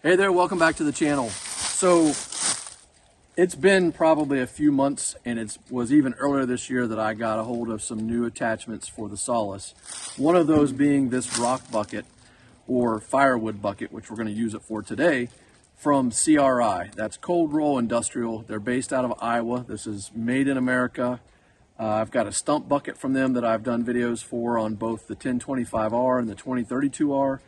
Hey there, welcome back to the channel. So it's been probably a few months, and it was even earlier this year that I got a hold of some new attachments for the Solis. One of those being this rock bucket or firewood bucket, which we're going to use it for today, from CRI. That's Cold Roll Industrial. They're based out of Iowa. This is made in America. I've got a stump bucket from them that I've done videos for on both the 1025R and the 2032R.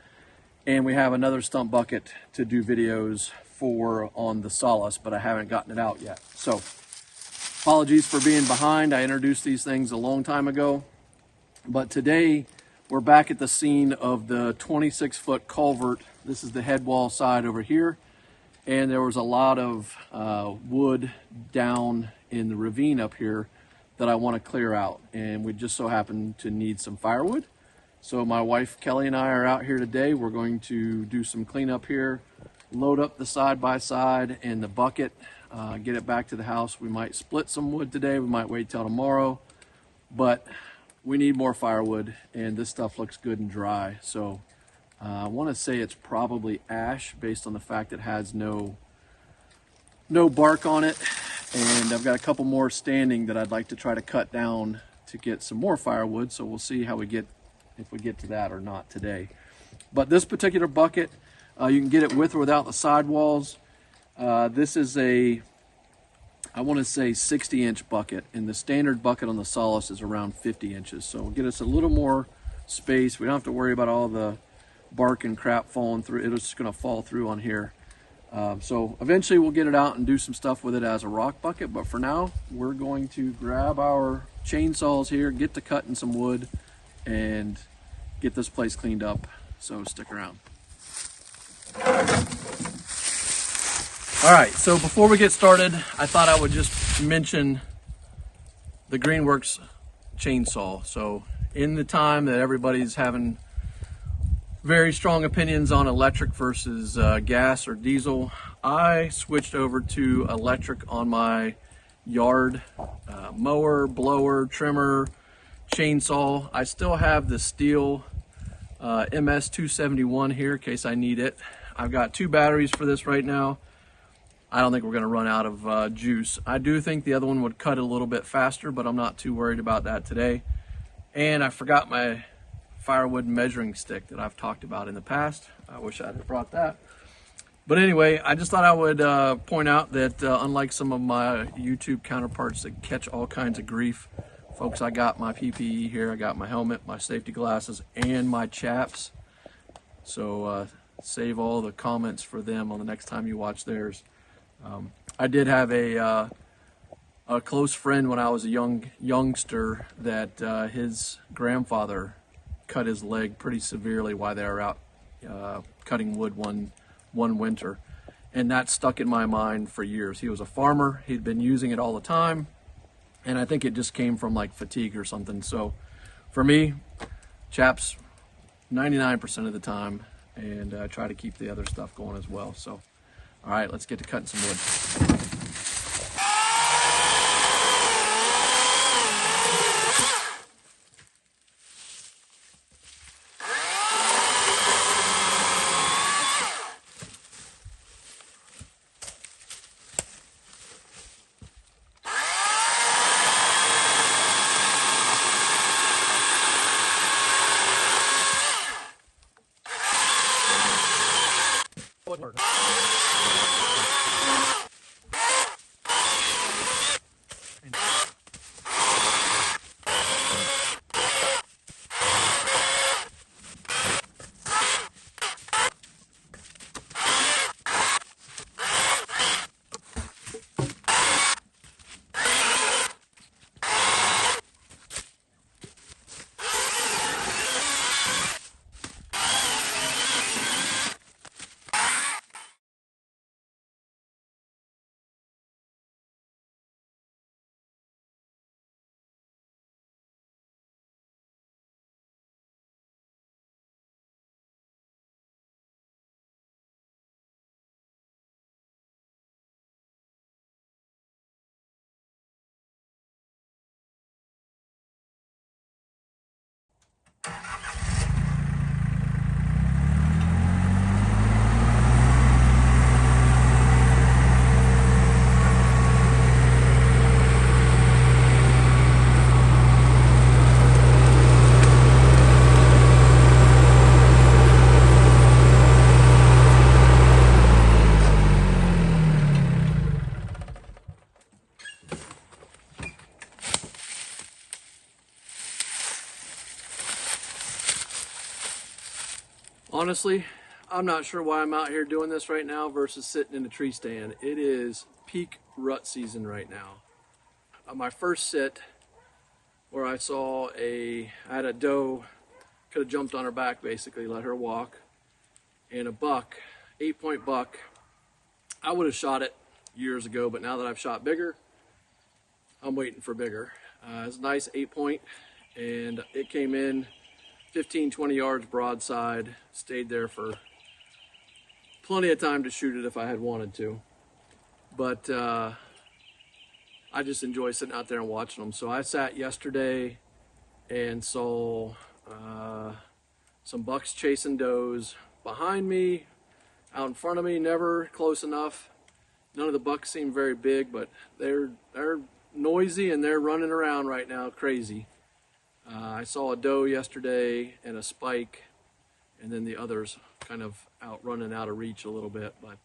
And we have another stump bucket to do videos for on the Solis, but I haven't gotten it out yet. So apologies for being behind. I introduced these things a long time ago, but today we're back at the scene of the 26-foot culvert. This is the head wall side over here. And there was a lot of wood down in the ravine up here that I want to clear out. And we just so happen to need some firewood. So my wife Kelly and I are out here today. We're going to do some cleanup here, load up the side-by-side and the bucket, get it back to the house. We might split some wood today. We might wait till tomorrow, but we need more firewood, and this stuff looks good and dry. So I want to say it's probably ash based on the fact it has no bark on it. And I've got a couple more standing that I'd like to try to cut down to get some more firewood. So we'll see how we get, if we get to that or not today. But this particular bucket, you can get it with or without the sidewalls. This is a, I want to say 60-inch bucket, and the standard bucket on the Solis is around 50 inches. So it'll get us a little more space. We don't have to worry about all the bark and crap falling through. It's just going to fall through on here. So eventually we'll get it out and do some stuff with it as a rock bucket. But for now, we're going to grab our chainsaws here, get to cutting some wood, and get this place cleaned up. So stick around. All right, so before we get started, I thought I would just mention the Greenworks chainsaw. So in the time that everybody's having very strong opinions on electric versus gas or diesel, I switched over to electric on my yard mower, blower, trimmer, chainsaw. I still have the STIHL MS271 here in case I need it. I've got 2 batteries for this right now. I don't think we're going to run out of juice. I do think the other one would cut a little bit faster, but I'm not too worried about that today. And I forgot my firewood measuring stick that I've talked about in the past. I wish I'd have brought that. But anyway, I just thought I would point out that unlike some of my YouTube counterparts that catch all kinds of grief, folks, I got my PPE here. I got my helmet, my safety glasses, and my chaps. So save all the comments for them on the next time you watch theirs. I did have a close friend when I was a youngster that his grandfather cut his leg pretty severely while they were out cutting wood one winter. And that stuck in my mind for years. He was a farmer. He'd been using it all the time. And I think it just came from like fatigue or something. So for me, chaps 99% of the time, and try to keep the other stuff going as well. So, all right, let's get to cutting some wood. honestly, I'm not sure why I'm out here doing this right now versus sitting in a tree stand. It is peak rut season right now. My first sit, where I had a doe, could have jumped on her back basically, let her walk, and a buck, 8-point buck. I would have shot it years ago, but now that I've shot bigger, I'm waiting for bigger. It's a nice 8-point, and it came in 15-20 yards broadside, stayed there for plenty of time to shoot it if I had wanted to. But I just enjoy sitting out there and watching them. So I sat yesterday and saw some bucks chasing does behind me, out in front of me, never close enough. None of the bucks seem very big, but they're noisy and they're running around right now crazy. I saw a doe yesterday and a spike, and then the others kind of running out of reach a little bit, but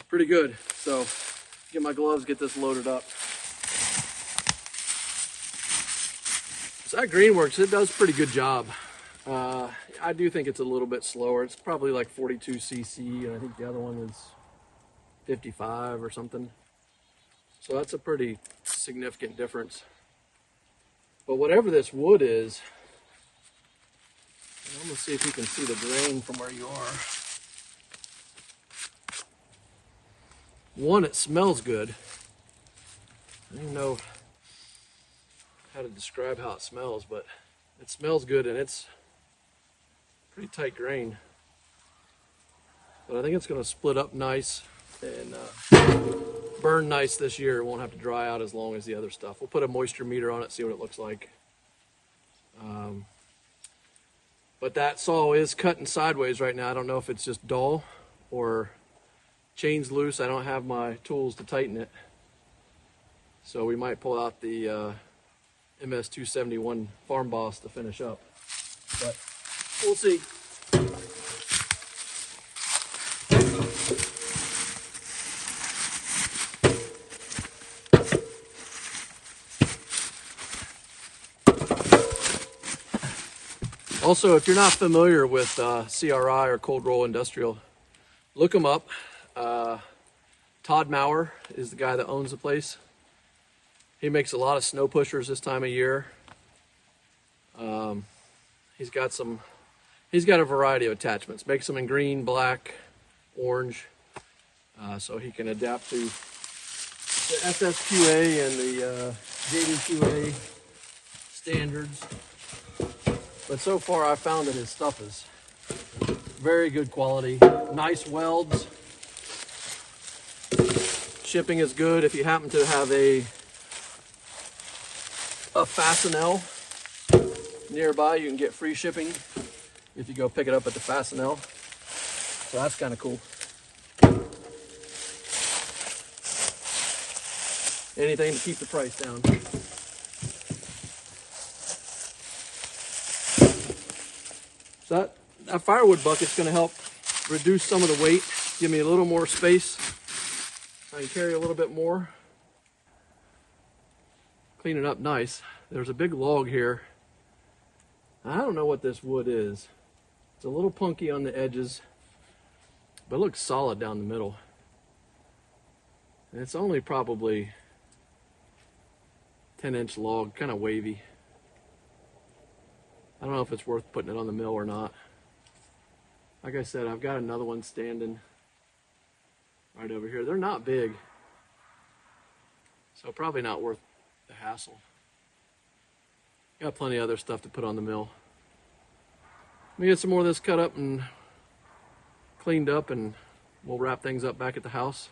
pretty good. So get my gloves, get this loaded up. So that Greenworks, it does a pretty good job. I do think it's a little bit slower. It's probably like 42 cc, and I think the other one is 55 or something. So that's a pretty significant difference. But whatever this wood is, I'm gonna see if you can see the grain from where you are. One, it smells good. I don't even know how to describe how it smells, but it smells good, and it's pretty tight grain. But I think it's gonna split up nice and burn nice this year. It won't have to dry out as long as the other stuff. We'll put a moisture meter on it, see what it looks like. But that saw is cutting sideways right now. I don't know if it's just dull or chain's loose. I don't have my tools to tighten it. So we might pull out the MS-271 Farmboss to finish up. But we'll see. Also, if you're not familiar with CRI or Cold Roll Industrial, look them up. Todd Maurer is the guy that owns the place. He makes a lot of snow pushers this time of year. He's got a variety of attachments. Makes them in green, black, orange, so he can adapt to the FSQA and the JDQA standards. But so far I've found that his stuff is very good quality, nice welds. Shipping is good. If you happen to have a Fastenal nearby, you can get free shipping if you go pick it up at the Fastenal. So that's kind of cool. Anything to keep the price down. So that firewood bucket's going to help reduce some of the weight, give me a little more space. I can carry a little bit more. Clean it up nice. There's a big log here. I don't know what this wood is. It's a little punky on the edges, but it looks solid down the middle. And it's only probably 10-inch log, kind of wavy. I don't know if it's worth putting it on the mill or not. Like I said, I've got another one standing right over here. They're not big, so probably not worth the hassle. Got plenty of other stuff to put on the mill. Let me get some more of this cut up and cleaned up, and we'll wrap things up back at the house.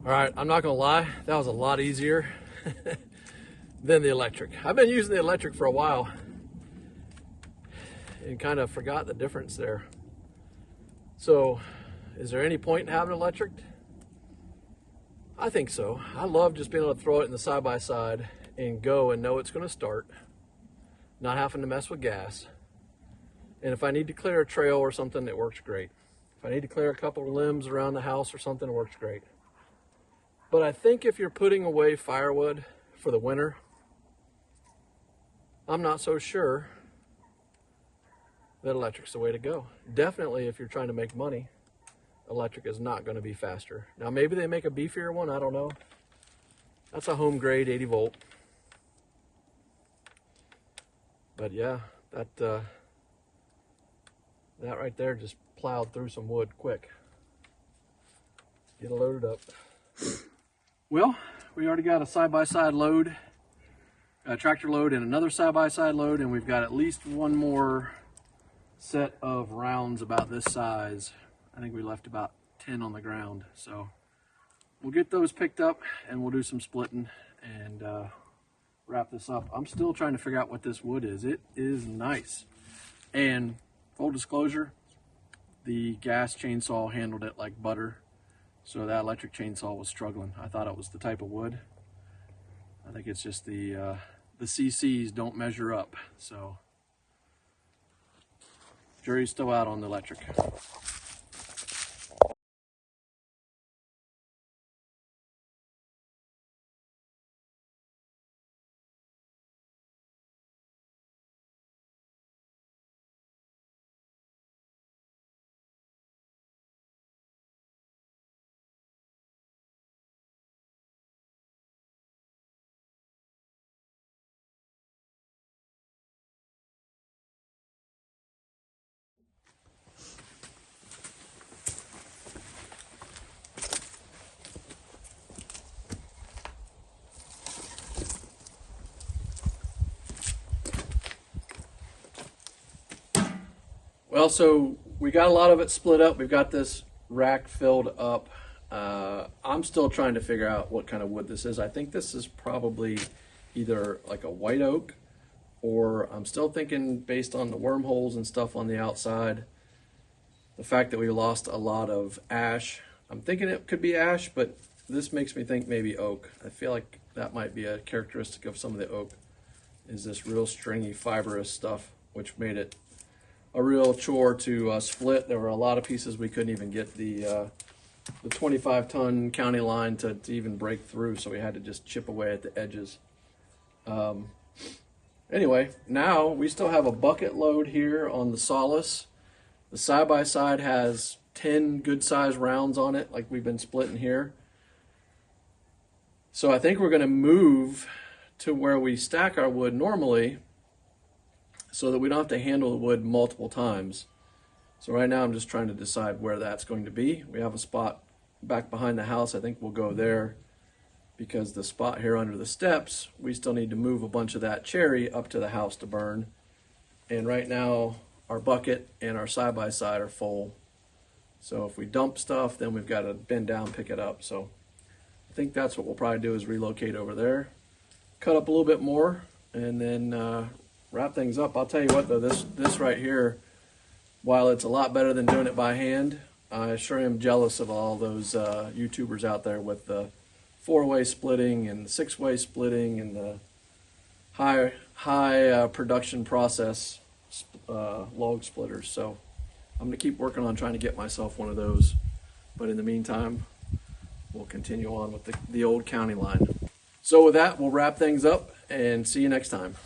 All right, I'm not gonna lie, that was a lot easier than the electric. I've been using the electric for a while and kind of forgot the difference there. So, is there any point in having electric? I think so. I love just being able to throw it in the side-by-side and go and know it's gonna start, not having to mess with gas. And if I need to clear a trail or something, it works great. If I need to clear a couple of limbs around the house or something, it works great. But I think if you're putting away firewood for the winter, I'm not so sure that electric's the way to go. Definitely if you're trying to make money, electric is not going to be faster. Now maybe they make a beefier one, I don't know. That's a home grade 80 volt. But yeah, that right there just plowed through some wood quick. Get it loaded up. Well, we already got a side-by-side load, a tractor load and another side-by-side load, and we've got at least one more set of rounds about this size. I think we left about 10 on the ground. So we'll get those picked up and we'll do some splitting and wrap this up. I'm still trying to figure out what this wood is. It is nice. And full disclosure, the gas chainsaw handled it like butter. So that electric chainsaw was struggling. I thought it was the type of wood. I think it's just the CCs don't measure up. So jury's still out on the electric. Well, so we got a lot of it split up. We've got this rack filled up. I'm still trying to figure out what kind of wood this is. I think this is probably either like a white oak, or I'm still thinking based on the wormholes and stuff on the outside, the fact that we lost a lot of ash. I'm thinking it could be ash, but this makes me think maybe oak. I feel like that might be a characteristic of some of the oak, is this real stringy fibrous stuff, which made it a real chore to split. There were a lot of pieces we couldn't even get the 25-ton county line to even break through, so we had to just chip away at the edges. Anyway, now we still have a bucket load here on the Solis. The side-by-side has 10 good-sized rounds on it, like we've been splitting here. So I think we're going to move to where we stack our wood normally, so that we don't have to handle the wood multiple times. So right now I'm just trying to decide where that's going to be. We have a spot back behind the house. I think we'll go there because the spot here under the steps, we still need to move a bunch of that cherry up to the house to burn. And right now our bucket and our side-by-side are full. So if we dump stuff, then we've got to bend down, pick it up. So I think that's what we'll probably do, is relocate over there, cut up a little bit more, and then wrap things up. I'll tell you what though, this right here, while it's a lot better than doing it by hand, I sure am jealous of all those YouTubers out there with the 4-way splitting and 6-way splitting and the high production process log splitters. So I'm gonna keep working on trying to get myself one of those. But in the meantime, we'll continue on with the old county line. So with that, we'll wrap things up and see you next time.